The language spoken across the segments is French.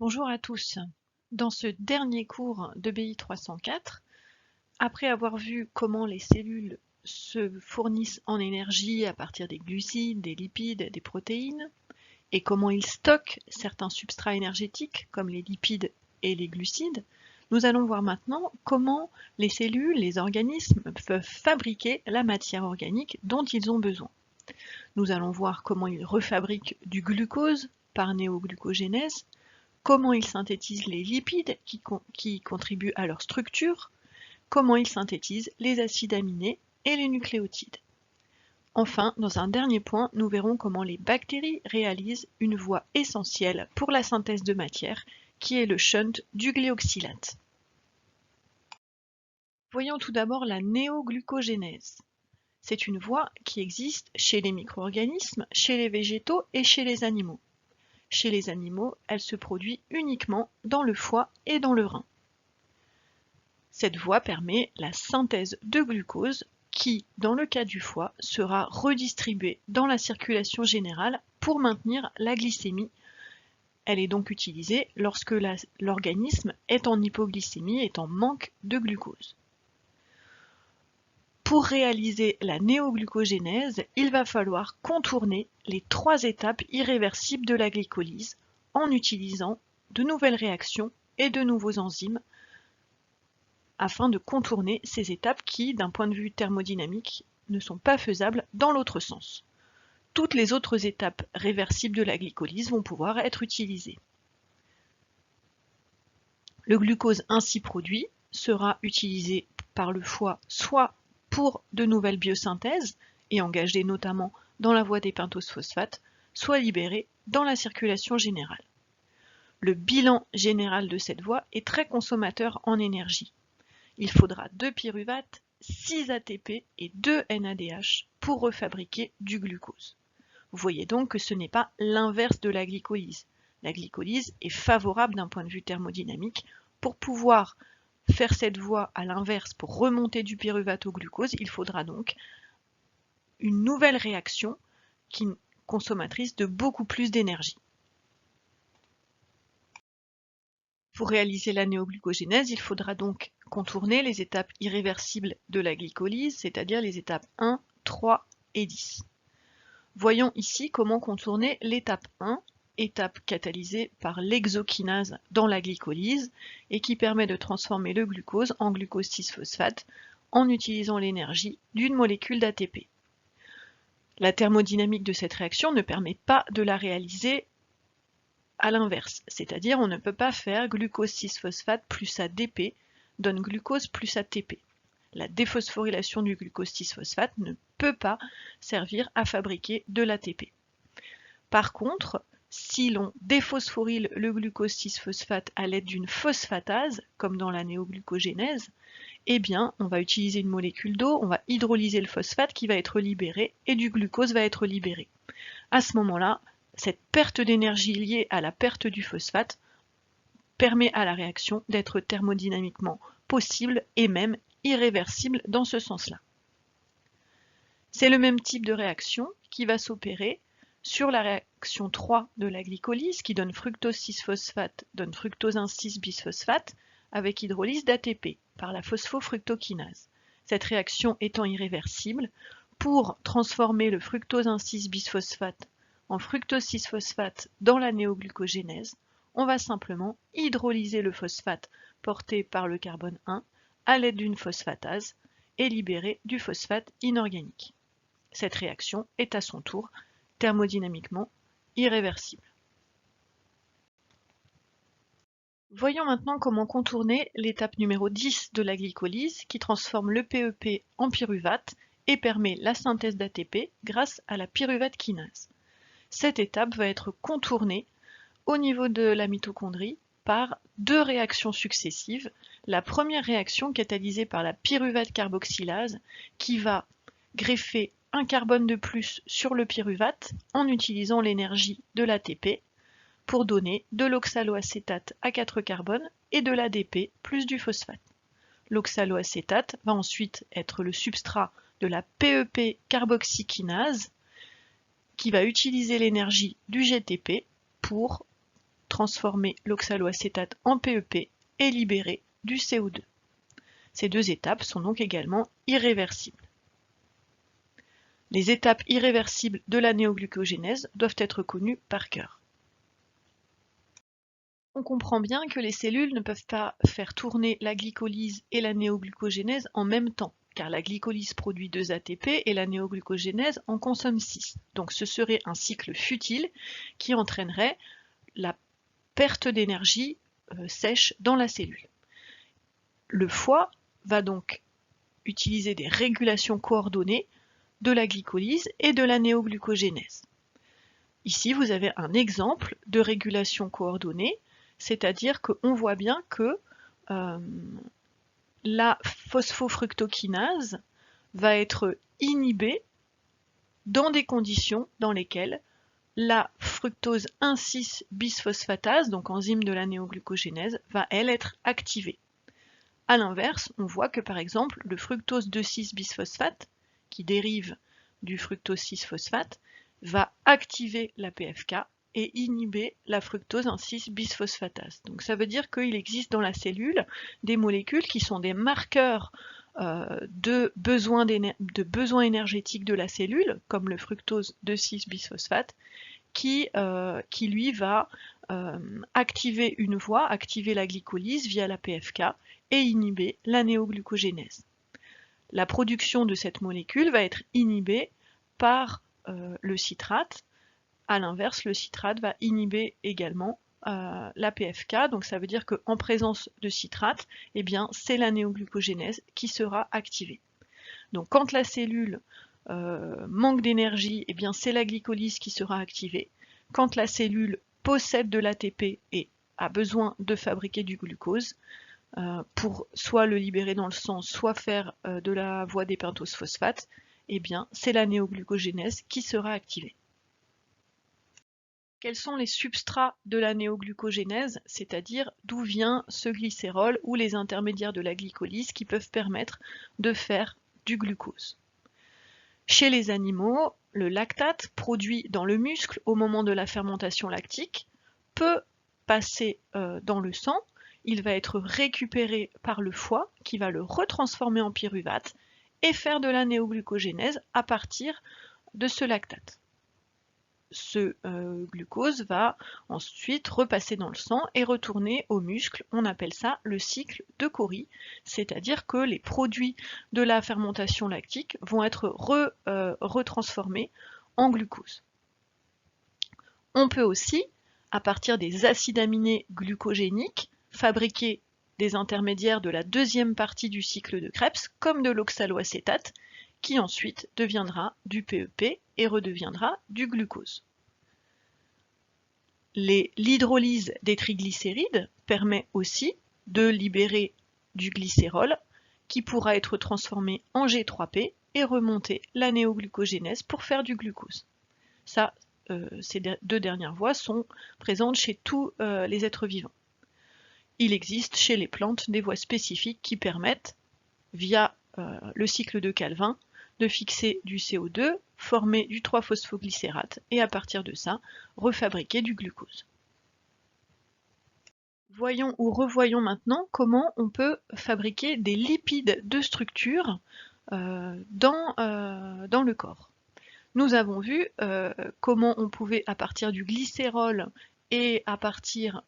Bonjour à tous. Dans ce dernier cours de BI 304, après avoir vu comment les cellules se fournissent en énergie à partir des glucides, des lipides, des protéines, et comment ils stockent certains substrats énergétiques comme les lipides et les glucides, nous allons voir maintenant comment les cellules, les organismes peuvent fabriquer la matière organique dont ils ont besoin. Nous allons voir comment ils refabriquent du glucose par néoglucogénèse, comment ils synthétisent les lipides qui contribuent à leur structure, comment ils synthétisent les acides aminés et les nucléotides. Enfin, dans un dernier point, nous verrons comment les bactéries réalisent une voie essentielle pour la synthèse de matière, qui est le shunt du glyoxylate. Voyons tout d'abord la néoglucogénèse. C'est une voie qui existe chez les micro-organismes, chez les végétaux et chez les animaux. Chez les animaux, elle se produit uniquement dans le foie et dans le rein. Cette voie permet la synthèse de glucose qui, dans le cas du foie, sera redistribuée dans la circulation générale pour maintenir la glycémie. Elle est donc utilisée lorsque l'organisme est en hypoglycémie, est en manque de glucose. Pour réaliser la néoglucogénèse, il va falloir contourner les 3 étapes irréversibles de la glycolyse en utilisant de nouvelles réactions et de nouveaux enzymes afin de contourner ces étapes qui, d'un point de vue thermodynamique, ne sont pas faisables dans l'autre sens. Toutes les autres étapes réversibles de la glycolyse vont pouvoir être utilisées. Le glucose ainsi produit sera utilisé par le foie soit pour de nouvelles biosynthèses et engagé notamment dans la voie des pentoses phosphates, soit libéré dans la circulation générale. Le bilan général de cette voie est très consommateur en énergie. Il faudra 2 pyruvates, 6 ATP et 2 NADH pour refabriquer du glucose. Vous voyez donc que ce n'est pas l'inverse de la glycolyse. La glycolyse est favorable d'un point de vue thermodynamique. Pour pouvoir faire cette voie à l'inverse, pour remonter du pyruvate au glucose, il faudra donc une nouvelle réaction qui est consommatrice de beaucoup plus d'énergie. Pour réaliser la néoglucogénèse, il faudra donc contourner les étapes irréversibles de la glycolyse, c'est-à-dire les étapes 1, 3 et 10. Voyons ici comment contourner l'étape 1, étape catalysée par l'hexokinase dans la glycolyse et qui permet de transformer le glucose en glucose 6-phosphate en utilisant l'énergie d'une molécule d'ATP. La thermodynamique de cette réaction ne permet pas de la réaliser à l'inverse, c'est-à-dire on ne peut pas faire glucose 6-phosphate plus ADP donne glucose plus ATP. La déphosphorylation du glucose 6-phosphate ne peut pas servir à fabriquer de l'ATP. Par contre, si l'on déphosphoryle le glucose 6-phosphate à l'aide d'une phosphatase, comme dans la néoglucogénèse, eh bien, on va utiliser une molécule d'eau, on va hydrolyser le phosphate qui va être libéré et du glucose va être libéré. À ce moment-là, cette perte d'énergie liée à la perte du phosphate permet à la réaction d'être thermodynamiquement possible et même irréversible dans ce sens-là. C'est le même type de réaction qui va s'opérer sur la réaction 3 de la glycolyse qui donne fructose 6-phosphate, donne fructose 1,6-bisphosphate avec hydrolyse d'ATP par la phosphofructokinase. Cette réaction étant irréversible, pour transformer le fructose 1,6-bisphosphate en fructose 6-phosphate dans la néoglucogénèse, on va simplement hydrolyser le phosphate porté par le carbone 1 à l'aide d'une phosphatase et libérer du phosphate inorganique. Cette réaction est à son tour thermodynamiquement irréversible. Voyons maintenant comment contourner l'étape numéro 10 de la glycolyse qui transforme le PEP en pyruvate et permet la synthèse d'ATP grâce à la pyruvate kinase. Cette étape va être contournée au niveau de la mitochondrie par 2 réactions successives. La première réaction catalysée par la pyruvate carboxylase qui va greffer un carbone de plus sur le pyruvate en utilisant l'énergie de l'ATP pour donner de l'oxaloacétate à 4 carbones et de l'ADP plus du phosphate. L'oxaloacétate va ensuite être le substrat de la PEP carboxykinase qui va utiliser l'énergie du GTP pour transformer l'oxaloacétate en PEP et libérer du CO2. Ces deux étapes sont donc également irréversibles. Les étapes irréversibles de la néoglucogénèse doivent être connues par cœur. On comprend bien que les cellules ne peuvent pas faire tourner la glycolyse et la néoglucogénèse en même temps, car la glycolyse produit 2 ATP et la néoglucogénèse en consomme 6. Donc ce serait un cycle futile qui entraînerait la perte d'énergie sèche dans la cellule. Le foie va donc utiliser des régulations coordonnées de la glycolyse et de la néoglucogénèse. Ici, vous avez un exemple de régulation coordonnée, c'est-à-dire qu'on voit bien que la phosphofructokinase va être inhibée dans des conditions dans lesquelles la fructose 1,6-bisphosphatase, donc enzyme de la néoglucogénèse, va elle être activée. A l'inverse, on voit que par exemple le fructose 2,6-bisphosphate, qui dérive du fructose 6-phosphate, va activer la PFK et inhiber la fructose 1,6-bisphosphatase. Donc ça veut dire qu'il existe dans la cellule des molécules qui sont des marqueurs de besoin énergétique de la cellule, comme le fructose 2,6-bisphosphate, qui lui va activer une voie, activer la glycolyse via la PFK et inhiber la néoglucogénèse. La production de cette molécule va être inhibée par le citrate. A l'inverse, le citrate va inhiber également la PFK, donc ça veut dire qu'en présence de citrate, eh bien, c'est la néoglucogénèse qui sera activée. Donc quand la cellule manque d'énergie, eh bien, c'est la glycolyse qui sera activée. Quand la cellule possède de l'ATP et a besoin de fabriquer du glucose, pour soit le libérer dans le sang, soit faire de la voie des pentoses phosphates, eh bien, c'est la néoglucogénèse qui sera activée. Quels sont les substrats de la néoglucogénèse, c'est-à-dire d'où vient ce glycérol ou les intermédiaires de la glycolyse qui peuvent permettre de faire du glucose? Chez les animaux, le lactate produit dans le muscle au moment de la fermentation lactique peut passer dans le sang. Il va être récupéré par le foie qui va le retransformer en pyruvate et faire de la néoglucogénèse à partir de ce lactate. Ce glucose va ensuite repasser dans le sang et retourner au muscle. On appelle ça le cycle de Cori, c'est-à-dire que les produits de la fermentation lactique vont être retransformés en glucose. On peut aussi, à partir des acides aminés glucogéniques, fabriquer des intermédiaires de la deuxième partie du cycle de Krebs, comme de l'oxaloacétate, qui ensuite deviendra du PEP et redeviendra du glucose. L'hydrolyse des triglycérides permet aussi de libérer du glycérol qui pourra être transformé en G3P et remonter la néoglucogénèse pour faire du glucose. Ça, ces deux dernières voies sont présentes chez tous les êtres vivants. Il existe chez les plantes des voies spécifiques qui permettent, via le cycle de Calvin, de fixer du CO2, former du 3-phosphoglycérate et à partir de ça, refabriquer du glucose. Voyons ou revoyons maintenant comment on peut fabriquer des lipides de structure dans le corps. Nous avons vu comment on pouvait, à partir du glycérol et à partir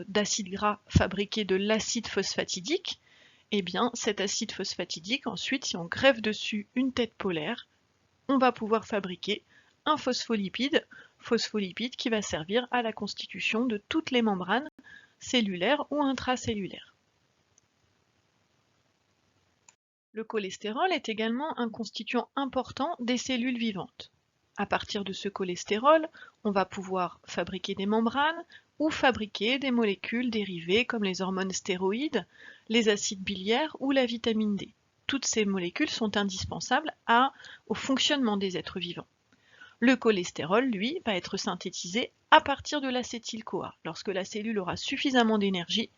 d'acides gras, fabriquer de l'acide phosphatidique. Eh bien, cet acide phosphatidique, ensuite, si on greffe dessus une tête polaire, on va pouvoir fabriquer un phospholipide qui va servir à la constitution de toutes les membranes cellulaires ou intracellulaires. Le cholestérol est également un constituant important des cellules vivantes. À partir de ce cholestérol, on va pouvoir fabriquer des membranes ou fabriquer des molécules dérivées comme les hormones stéroïdes, les acides biliaires ou la vitamine D. Toutes ces molécules sont indispensables au fonctionnement des êtres vivants. Le cholestérol, lui, va être synthétisé à partir de l'acétyl-CoA. Lorsque la cellule aura suffisamment d'énergie,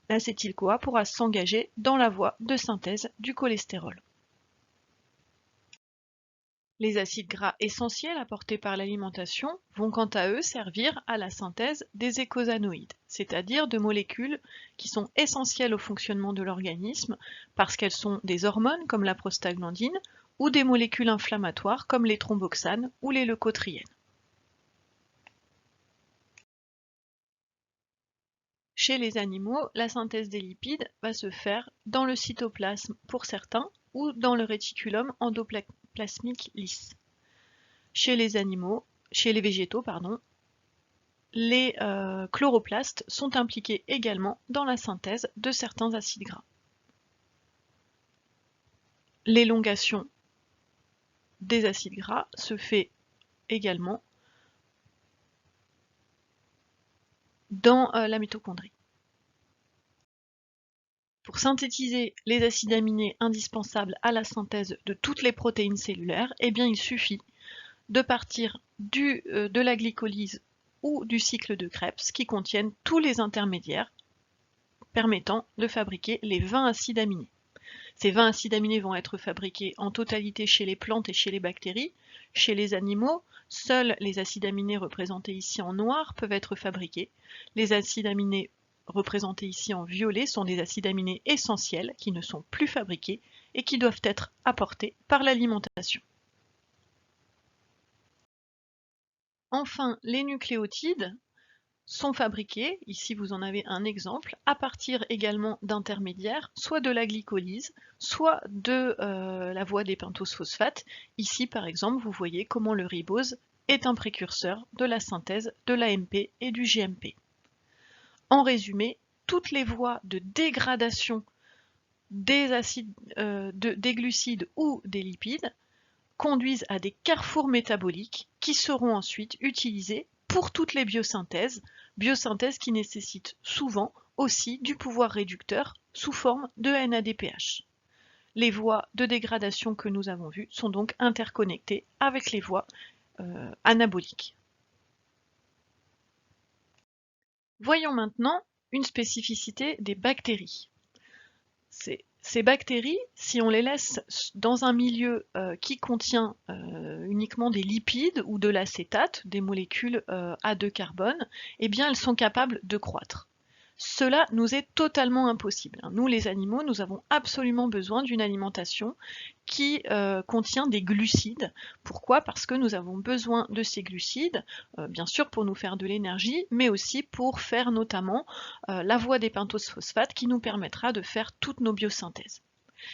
l'acétyl-CoA pourra s'engager dans la voie de synthèse du cholestérol. Les acides gras essentiels apportés par l'alimentation vont quant à eux servir à la synthèse des eicosanoïdes, c'est-à-dire de molécules qui sont essentielles au fonctionnement de l'organisme parce qu'elles sont des hormones comme la prostaglandine ou des molécules inflammatoires comme les thromboxanes ou les leucotriènes. Chez les animaux, la synthèse des lipides va se faire dans le cytoplasme pour certains ou dans le réticulum endoplasmique lisse. Chez les végétaux, les chloroplastes sont impliqués également dans la synthèse de certains acides gras. L'élongation des acides gras se fait également dans la mitochondrie. Pour synthétiser les acides aminés indispensables à la synthèse de toutes les protéines cellulaires, eh bien, il suffit de partir de la glycolyse ou du cycle de Krebs qui contiennent tous les intermédiaires permettant de fabriquer les 20 acides aminés. Ces 20 acides aminés vont être fabriqués en totalité chez les plantes et chez les bactéries. Chez les animaux, seuls les acides aminés représentés ici en noir peuvent être fabriqués. Les acides aminés représentés ici en violet sont des acides aminés essentiels qui ne sont plus fabriqués et qui doivent être apportés par l'alimentation. Enfin, les nucléotides sont fabriqués, ici vous en avez un exemple, à partir également d'intermédiaires, soit de la glycolyse, soit de la voie des pentose-phosphates. Ici par exemple, vous voyez comment le ribose est un précurseur de la synthèse de l'AMP et du GMP. En résumé, toutes les voies de dégradation des glucides ou des lipides conduisent à des carrefours métaboliques qui seront ensuite utilisés pour toutes les biosynthèses qui nécessitent souvent aussi du pouvoir réducteur sous forme de NADPH. Les voies de dégradation que nous avons vues sont donc interconnectées avec les voies anaboliques. Voyons maintenant une spécificité des bactéries. Ces bactéries, si on les laisse dans un milieu qui contient uniquement des lipides ou de l'acétate, des molécules à 2 carbone, eh bien elles sont capables de croître. Cela nous est totalement impossible. Nous, les animaux, nous avons absolument besoin d'une alimentation qui contient des glucides. Pourquoi? Parce que nous avons besoin de ces glucides, bien sûr pour nous faire de l'énergie, mais aussi pour faire notamment la voie des pentose-phosphates qui nous permettra de faire toutes nos biosynthèses.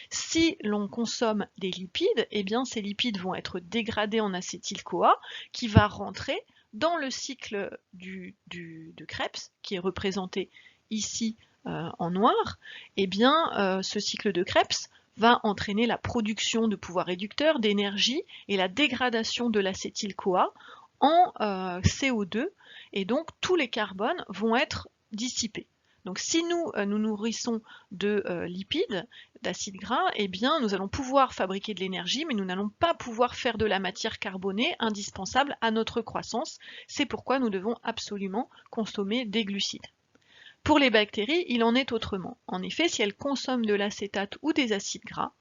Si l'on consomme des lipides, eh bien ces lipides vont être dégradés en acétyl-CoA qui va rentrer dans le cycle de Krebs, qui est représenté ici en noir. Eh bien, ce cycle de Krebs va entraîner la production de pouvoir réducteur, d'énergie et la dégradation de l'acétyl-CoA en CO2, et donc tous les carbones vont être dissipés. Donc si nous nous nourrissons de lipides, d'acides gras, eh bien nous allons pouvoir fabriquer de l'énergie, mais nous n'allons pas pouvoir faire de la matière carbonée indispensable à notre croissance. C'est pourquoi nous devons absolument consommer des glucides. Pour les bactéries, il en est autrement. En effet, si elles consomment de l'acétate ou des acides gras,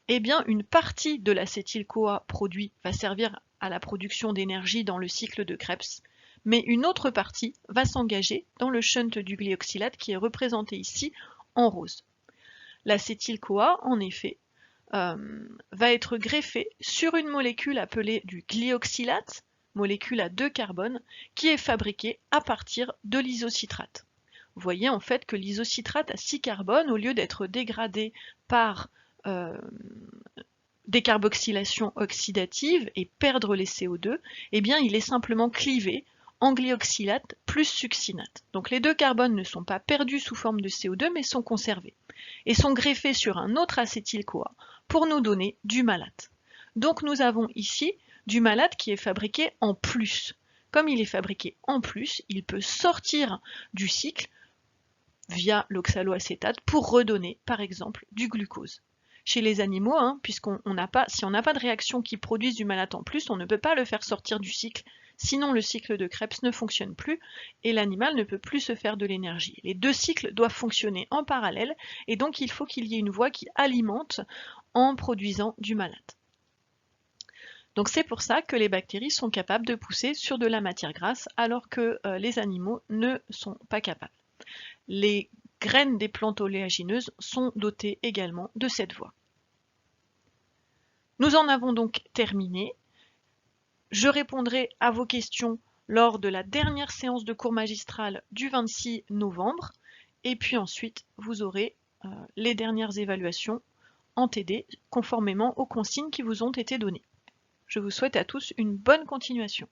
eh bien une partie de l'acétyl-CoA produit va servir à la production d'énergie dans le cycle de Krebs, mais une autre partie va s'engager dans le shunt du glyoxylate qui est représenté ici en rose. L'acétyl-CoA, en effet, va être greffé sur une molécule appelée du glyoxylate, molécule à 2 carbones, qui est fabriquée à partir de l'isocitrate. Vous voyez en fait que l'isocitrate à 6 carbones, au lieu d'être dégradé par décarboxylation oxydative et perdre les CO2, eh bien il est simplement clivé en glyoxylate plus succinate. Donc les 2 carbones ne sont pas perdus sous forme de CO2 mais sont conservés et sont greffés sur un autre acétyl-CoA pour nous donner du malate. Donc nous avons ici du malate qui est fabriqué en plus. Comme il est fabriqué en plus, il peut sortir du cycle via l'oxaloacétate pour redonner par exemple du glucose. Chez les animaux, puisqu'on n'a pas, si on n'a pas de réaction qui produise du malate en plus, on ne peut pas le faire sortir du cycle, sinon le cycle de Krebs ne fonctionne plus et l'animal ne peut plus se faire de l'énergie. Les 2 cycles doivent fonctionner en parallèle et donc il faut qu'il y ait une voie qui alimente en produisant du malate. Donc c'est pour ça que les bactéries sont capables de pousser sur de la matière grasse alors que les animaux ne sont pas capables. Les graines des plantes oléagineuses sont dotées également de cette voie. Nous en avons donc terminé. Je répondrai à vos questions lors de la dernière séance de cours magistral du 26 novembre. Et puis ensuite, vous aurez les dernières évaluations en TD conformément aux consignes qui vous ont été données. Je vous souhaite à tous une bonne continuation.